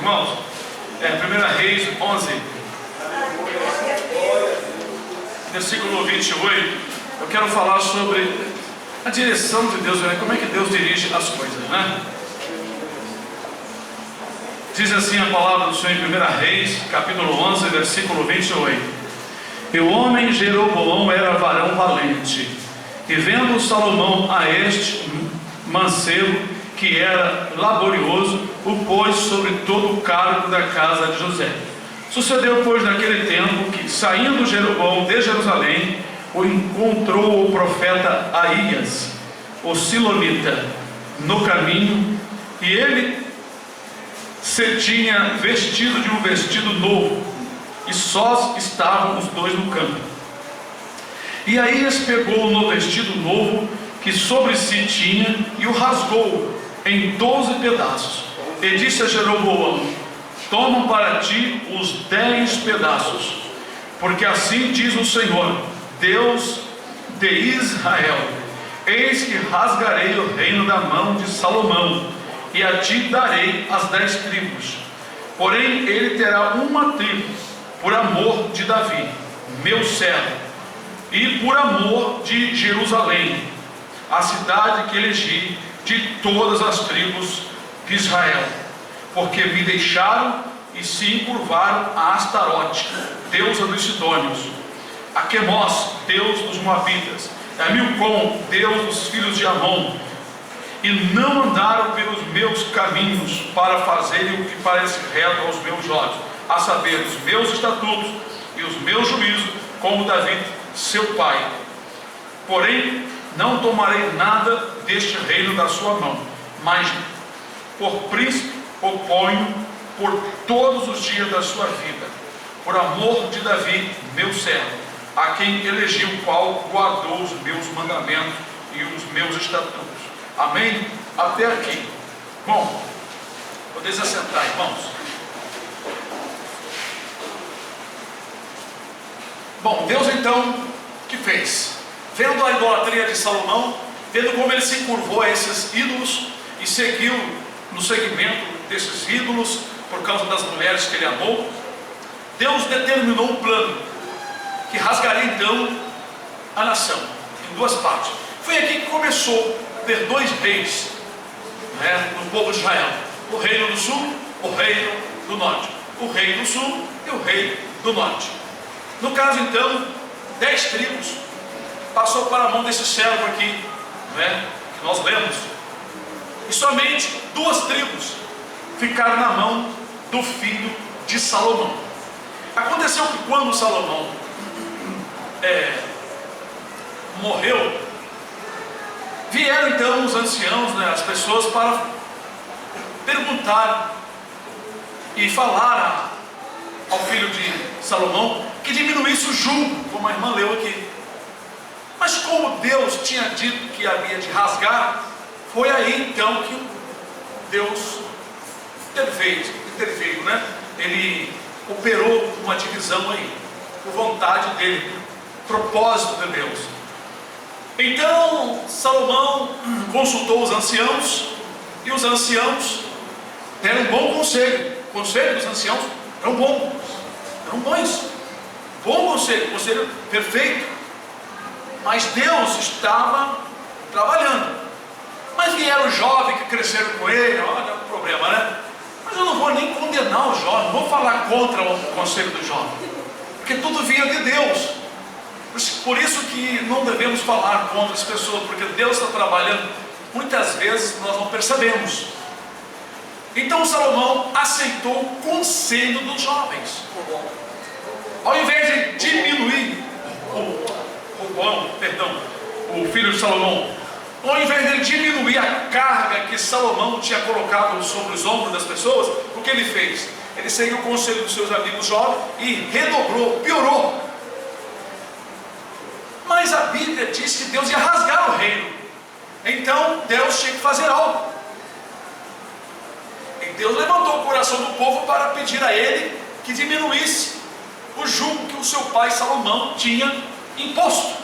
Irmãos, 1 Reis 11, versículo 28, eu quero falar sobre a direção de Deus, né? Como é que Deus dirige as coisas, né? Diz assim a palavra do Senhor em 1 Reis, capítulo 11, versículo 28. E o homem Jeroboão era varão valente, e vendo Salomão a este mancebo, que era laborioso, o pôs sobre todo o cargo da casa de José. Sucedeu, pois, naquele tempo, que, saindo Jeroboão de Jerusalém, o encontrou o profeta Aías, o silonita, no caminho, e ele se tinha vestido de um vestido novo, e sós estavam os dois no campo. E Aías pegou no vestido novo que sobre si tinha, e o rasgou em 12 pedaços, e disse a Jeroboão: toma para ti os 10 pedaços, porque assim diz o Senhor, Deus de Israel: eis que rasgarei o reino da mão de Salomão, e a ti darei as 10 tribos. Porém ele terá uma tribo, por amor de Davi, meu servo, e por amor de Jerusalém, a cidade que elegi de todas as tribos de Israel, porque me deixaram e se encurvaram a Astarote, deusa dos Sidônios, a Quemós, deus dos Moabitas, a Milcom, deus dos filhos de Amon, e não andaram pelos meus caminhos para fazerem o que parece reto aos meus olhos, a saber, os meus estatutos e os meus juízos, como Davi, seu pai. Porém, não tomarei nada deste reino da sua mão, mas por príncipe o ponho por todos os dias da sua vida, por amor de Davi, meu servo, a quem elegi, o qual guardou os meus mandamentos e os meus estatutos. Amém? Até aqui. Bom, podeis assentar, irmãos. Bom, Deus então, o que fez? Vendo a idolatria de Salomão, vendo como ele se curvou a esses ídolos e seguiu no seguimento desses ídolos por causa das mulheres que ele amou, Deus determinou um plano que rasgaria então a nação em duas partes. Foi aqui que começou a ter dois reis, né, no povo de Israel: o reino do sul, o reino do norte. O rei do sul e o rei do norte. No caso então, 10 tribos passou para a mão desse servo aqui, né, que nós lemos, e somente 2 tribos ficaram na mão do filho de Salomão. Aconteceu que quando Salomão morreu, vieram então os anciãos, né, as pessoas, para perguntar e falar ao filho de Salomão que diminuísse o jugo, como a irmã leu aqui. Mas como Deus tinha dito que havia de rasgar, foi aí então que Deus interveio, né? Ele operou uma divisão aí, por vontade dele, propósito de Deus. Então Salomão consultou os anciãos, e os anciãos deram um bom conselho. O conselho dos anciãos eram bons, bom conselho perfeito. Mas Deus estava trabalhando. Mas vieram os jovens que cresceram com ele, olha o problema, né? Mas eu não vou nem condenar os jovens, não vou falar contra o conselho do jovem, porque tudo vinha de Deus. Por isso que não devemos falar contra as pessoas, porque Deus está trabalhando. Muitas vezes nós não percebemos. Então Salomão aceitou o conselho dos jovens. Ao invés de diminuir o filho de Salomão, ao invés de diminuir a carga que Salomão tinha colocado sobre os ombros das pessoas, o que ele fez? Ele seguiu o conselho dos seus amigos jovens e redobrou, piorou. Mas a Bíblia diz que Deus ia rasgar o reino. Então Deus tinha que fazer algo. E Deus levantou o coração do povo para pedir a ele que diminuísse o jugo que o seu pai Salomão tinha imposto.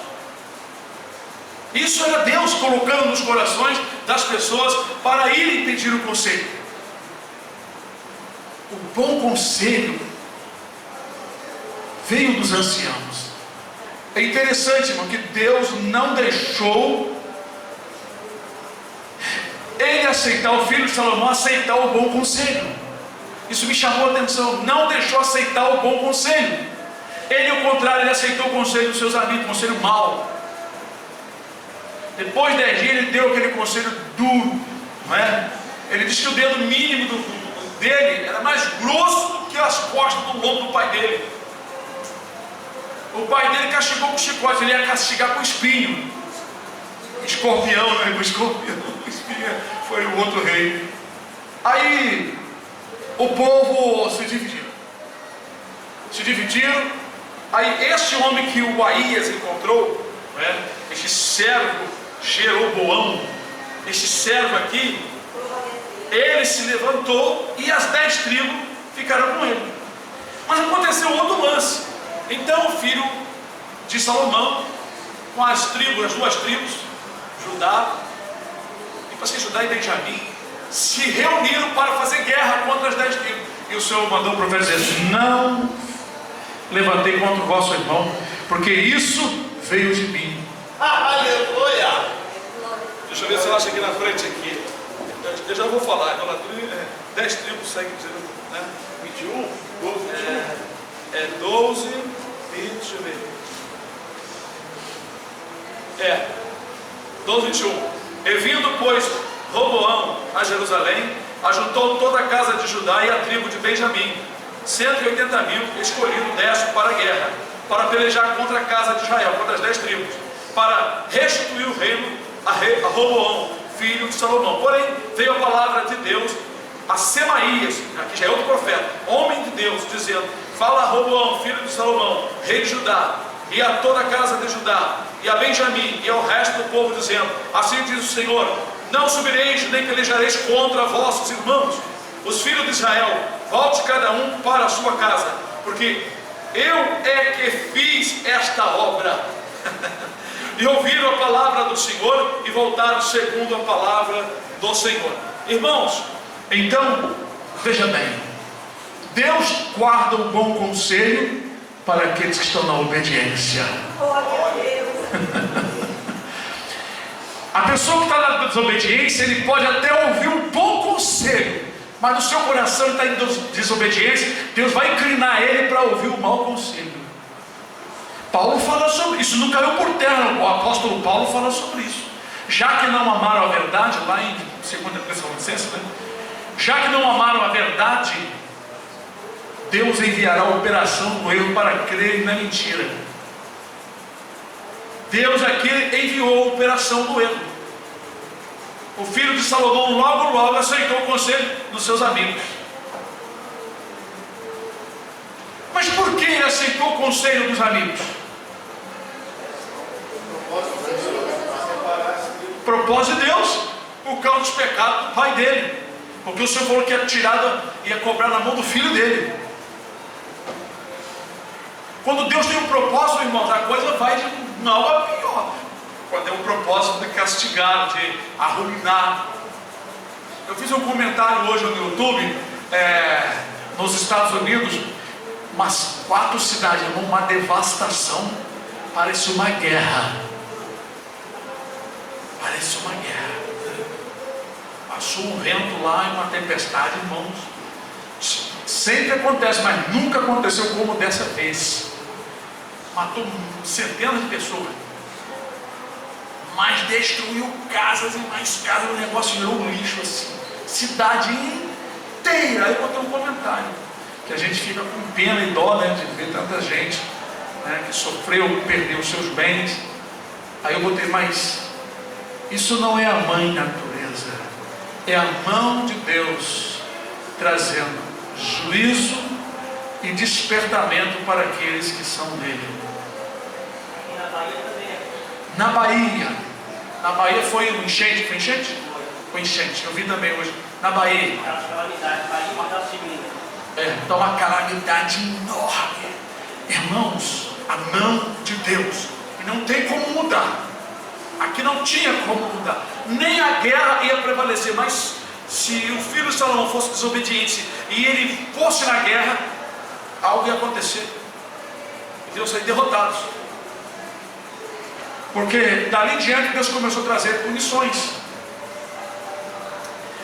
Isso era Deus colocando nos corações das pessoas para irem pedir o conselho. O bom conselho veio dos anciãos. É interessante, irmão, que Deus não deixou ele aceitar, o filho de Salomão aceitar o bom conselho. Isso me chamou a atenção. Não deixou aceitar o bom conselho. Ele, ao contrário, ele aceitou o conselho dos seus amigos, conselho mau. Depois de 10 dias, ele deu aquele conselho duro, não é? Ele disse que o dedo mínimo dele era mais grosso do que as costas do lombo do pai dele. O pai dele castigou com chicote, ele ia castigar com espinho. Escorpião, né? Com escorpião, espinho foi o outro rei. Aí o povo se dividiu. Se dividiram. Aí este homem que o Aías encontrou, né? Este servo Jeroboão, este servo aqui, ele se levantou e as 10 tribos ficaram com ele. Mas aconteceu outro lance. Então o filho de Salomão, com as duas tribos, Judá, e para ser Judá e Benjamim, se reuniram para fazer guerra contra as 10 tribos. E o Senhor mandou o profeta dizer: não levantei contra o vosso irmão, porque isso veio de mim. Aleluia! Deixa eu ver se eu acho aqui na frente aqui. Eu já vou falar. 10 tribos seguem dizendo, né? 21, 12, 21. 12 e deixa eu ver. 12, 21. E vindo, pois, Roboão a Jerusalém, ajuntou toda a casa de Judá e a tribo de Benjamim, 180 mil escolhidos destes para a guerra, para pelejar contra a casa de Israel, contra as 10 tribos, para restituir o reino a Roboão, filho de Salomão. Porém, veio a palavra de Deus a Semaías, aqui já é outro profeta, homem de Deus, dizendo: fala a Roboão, filho de Salomão, rei de Judá, e a toda a casa de Judá, e a Benjamim, e ao resto do povo, dizendo: assim diz o Senhor, não subireis nem pelejareis contra vossos irmãos, os filhos de Israel, volte cada um para a sua casa, porque eu é que fiz esta obra. E ouviram a palavra do Senhor e voltaram segundo a palavra do Senhor. Irmãos, então, veja bem, Deus guarda o bom conselho para aqueles que estão na obediência. A pessoa que está na desobediência, ele pode até ouvir um bom conselho, mas no seu coração ele está em desobediência. Deus vai inclinar ele para ouvir o mau conselho. Paulo fala sobre isso, não caiu por terra. O apóstolo Paulo fala sobre isso. Já que não amaram a verdade, lá em 2 Tessalonicenses, né? Já que não amaram a verdade, Deus enviará a operação do erro para crerem na mentira. Deus aqui enviou a operação do erro. O filho de Salomão logo aceitou o conselho dos seus amigos. Mas por que ele aceitou o conselho dos amigos? Propósito de Deus, por causa dos pecados do pai dele. Porque o Senhor falou que ia cobrar na mão do filho dele. Quando Deus tem um propósito, irmãos, a coisa vai de mal a pior. Quando é um propósito de castigar, de arruinar. Eu fiz um comentário hoje no YouTube, nos Estados Unidos, umas 4 cidades, irmão, uma devastação, parece uma guerra. Parece uma guerra. Passou um vento lá e uma tempestade, irmãos. Sempre acontece, mas nunca aconteceu como dessa vez. Matou centenas de pessoas, mas destruiu casas e mais casas. O negócio virou um lixo assim, cidade inteira. Aí eu botei um comentário que a gente fica com pena e dó, né, de ver tanta gente, né, que sofreu, perdeu os seus bens. Aí eu botei: mas isso não é a mãe natureza, é a mão de Deus trazendo juízo e despertamento para aqueles que são dele. E na Bahia também é. Na Bahia foi um enchente. Foi enchente? Foi enchente, eu vi também hoje na Bahia. Aquelas calamidades, Bahia e Marcelo Segundo. Então uma calamidade enorme. Irmãos, a mão de Deus, e não tem como mudar. Aqui não tinha como mudar, nem a guerra ia prevalecer, mas se o filho de Salomão fosse desobediente e ele fosse na guerra, algo ia acontecer. Eles iam sair derrotados. Porque dali em diante Deus começou a trazer punições.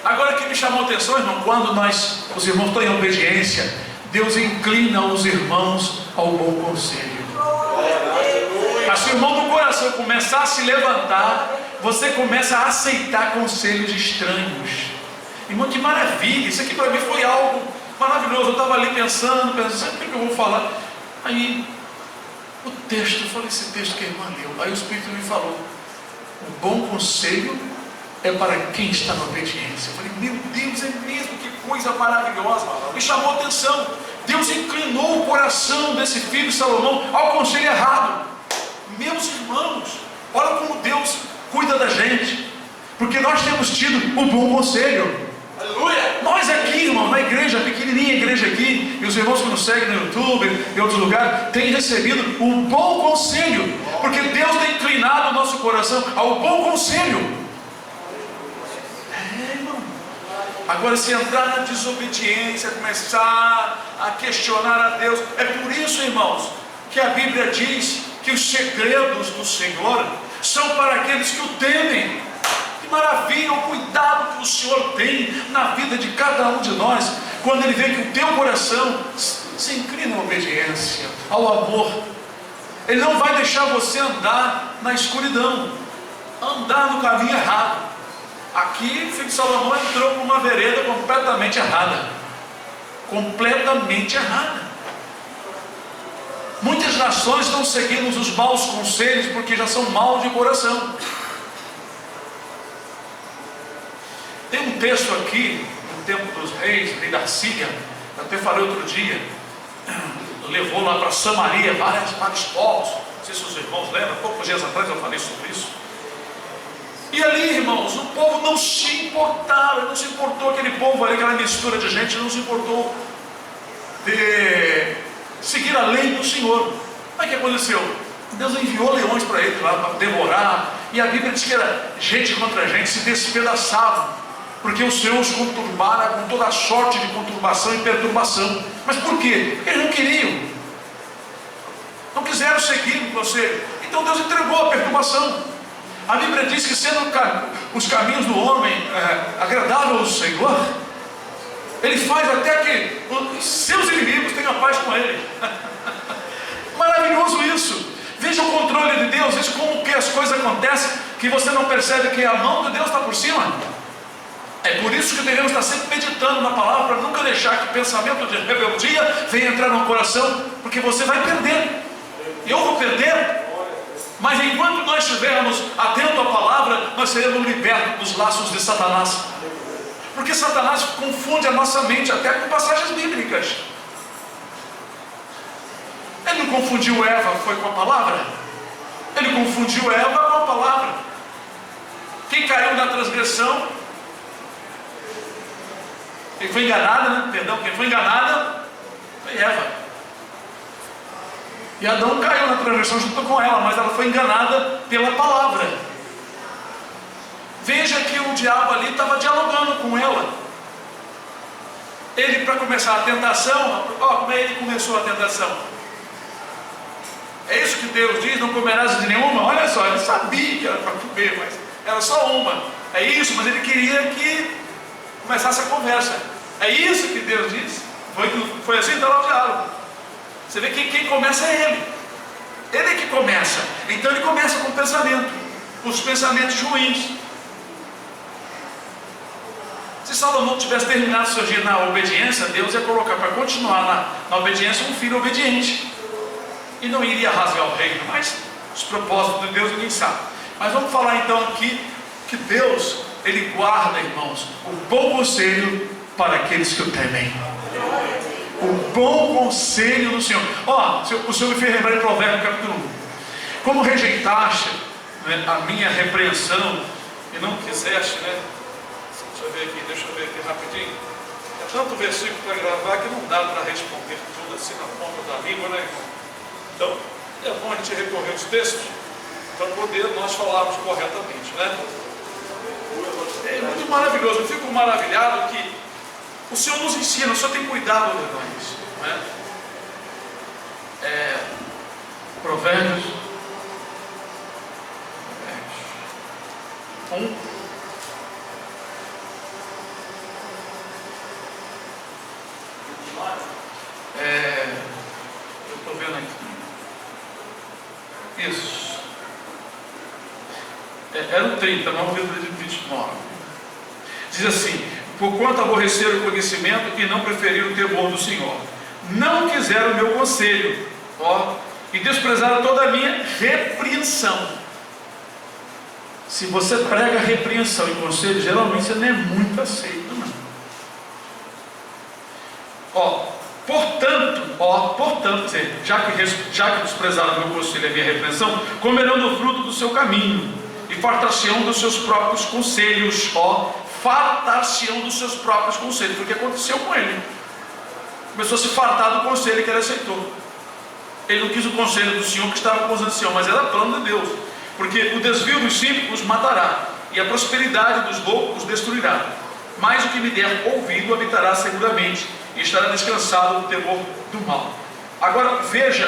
Agora, o que me chamou a atenção, irmão, quando os irmãos estão em obediência, Deus inclina os irmãos ao bom conselho. Mas se o irmão do coração começar a se levantar, você começa a aceitar conselhos estranhos. Irmão, que maravilha! Isso aqui para mim foi algo maravilhoso. Eu estava ali pensando, o que eu vou falar? Aí, o texto, eu falei, esse texto que a irmã leu. Aí o Espírito me falou: o bom conselho é para quem está na obediência. Eu falei, meu Deus, é mesmo, que coisa maravilhosa. Me chamou a atenção. Deus inclinou o coração desse filho de Salomão ao conselho errado. Meus irmãos, olha como Deus cuida da gente, porque nós temos tido o bom conselho. Aleluia! Nós aqui, irmão, na igreja, pequenininha igreja aqui, e os irmãos que nos seguem no YouTube, em outros lugares, têm recebido um bom conselho, porque Deus tem inclinado o nosso coração ao bom conselho. Irmão. Agora, se entrar na desobediência, começar a questionar a Deus, é por isso, irmãos, que a Bíblia diz que os segredos do Senhor são para aqueles que o temem. Que maravilha, o cuidado que o Senhor tem na vida de cada um de nós, quando Ele vê que o teu coração se inclina à obediência, ao amor. Ele não vai deixar você andar na escuridão, andar no caminho errado. Aqui o filho de Salomão entrou por uma vereda completamente errada. Completamente errada. Muitas nações estão seguindo os maus conselhos porque já são maus de coração. Tem um texto aqui, no tempo dos reis, rei da Síria, eu até falei outro dia, levou lá para Samaria vários povos. Não sei se os irmãos lembram, poucos dias atrás eu falei sobre isso. E ali, irmãos, o povo não se importava, não se importou, aquele povo ali, aquela mistura de gente, não se importou de seguir a lei do Senhor. Mas o que aconteceu? Deus enviou leões para eles lá para devorar, e a Bíblia diz que era gente contra gente, se despedaçavam, porque o Senhor os conturbara com toda a sorte de conturbação e perturbação. Mas por quê? Porque eles não queriam, não quiseram seguir você. Então Deus entregou a perturbação. A Bíblia diz que sendo os caminhos do homem agradável ao Senhor, Ele faz até que os seus inimigos tenham paz com Ele. Maravilhoso isso. Veja o controle de Deus, veja como que as coisas acontecem, que você não percebe que a mão de Deus está por cima. É por isso que devemos estar sempre meditando na palavra, para nunca deixar que pensamento de rebeldia venha entrar no coração, porque você vai perder. Eu vou perder. Mas enquanto nós estivermos atentos à palavra, nós seremos libertos dos laços de Satanás. Porque Satanás confunde a nossa mente até com passagens bíblicas. Ele não confundiu Eva, foi com a palavra? Ele confundiu Eva com a palavra. Quem caiu na transgressão, quem foi enganada, né? Perdão, quem foi enganada foi Eva. E Adão caiu na transgressão junto com ela, mas ela foi enganada pela palavra. Veja que o diabo ali estava dialogando com ela. Ele, para começar a tentação, como é que ele começou a tentação? É isso que Deus diz, não comerás de nenhuma? Olha só, ele sabia que era para comer, mas era só uma. É isso, mas ele queria que começasse a conversa. É isso que Deus diz. Foi assim, está lá o diálogo. Você vê que quem começa é Ele. Ele é que começa. Então ele começa com o pensamento, os pensamentos ruins. Se Salomão tivesse terminado seu dia na obediência, Deus ia colocar para continuar na obediência um filho obediente. E não iria rasgar o reino, mas os propósitos de Deus ninguém sabe. Mas vamos falar então aqui que Deus, Ele guarda, irmãos, o bom conselho para aqueles que o temem. O bom conselho do Senhor. O Senhor me fez lembrar em Provérbios capítulo 1. Como rejeitaste, né, a minha repreensão e não quiseste, né? Deixa eu ver aqui rapidinho. É tanto versículo para gravar que não dá para responder tudo assim na ponta da língua, né, irmão? Então, é bom a gente recorrer aos textos para poder nós falarmos corretamente, né? É muito maravilhoso. Eu fico maravilhado que o Senhor nos ensina, o Senhor tem cuidado de nós, não é? Provérbios 1. Eu estou vendo aqui. Isso. Era o 30, não o 29. Diz assim: porquanto aborreceram o conhecimento e não preferiram o temor do Senhor, não quiseram o meu conselho, e desprezaram toda a minha repreensão. Se você prega repreensão e conselho, geralmente você não é muito aceito, não. Portanto, já que desprezaram o meu conselho e a minha repreensão, comerão do fruto do seu caminho e fartar-se-ão dos seus próprios conselhos. Fartar-se-ão dos seus próprios conselhos. Foi o que aconteceu com ele. Começou a se fartar do conselho que ele aceitou. Ele não quis o conselho do Senhor que estava com os anciãos, mas era plano de Deus. Porque o desvio dos simples os matará, e a prosperidade dos loucos os destruirá. Mas o que me der ouvido habitará seguramente, e estará descansado do temor do mal. Agora veja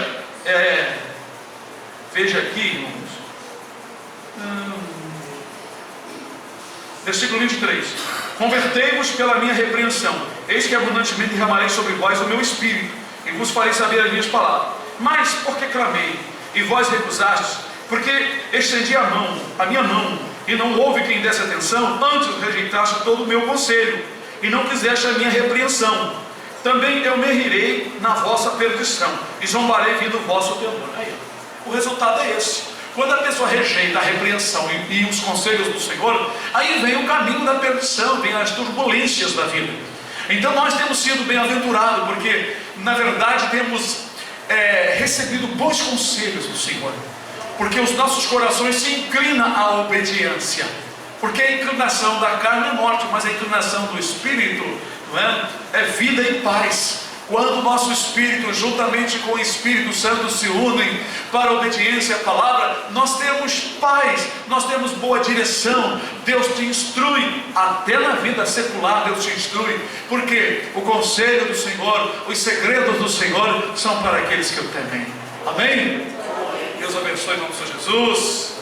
aqui, irmãos, versículo 23: convertei-vos pela minha repreensão, eis que abundantemente derramarei sobre vós o meu espírito, e vos farei saber as minhas palavras. Mas porque clamei, e vós recusastes, porque estendi a minha mão, e não houve quem desse atenção, antes rejeitaste todo o meu conselho, e não quiseste a minha repreensão, também eu me rirei na vossa perdição, e zombarei vindo o vosso temor. Aí, o resultado é esse. Quando a pessoa rejeita a repreensão e os conselhos do Senhor, aí vem o caminho da perdição, vem as turbulências da vida. Então nós temos sido bem-aventurados, porque na verdade temos recebido bons conselhos do Senhor, porque os nossos corações se inclinam à obediência, porque a inclinação da carne é morte, mas a inclinação do Espírito, não é vida e paz. Quando o nosso Espírito, juntamente com o Espírito Santo, se unem para a obediência à palavra, nós temos paz, nós temos boa direção. Deus te instrui, até na vida secular Deus te instrui, porque o conselho do Senhor, os segredos do Senhor são para aqueles que o temem. Amém? Deus abençoe em nome de Jesus.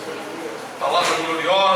Palavra gloriosa.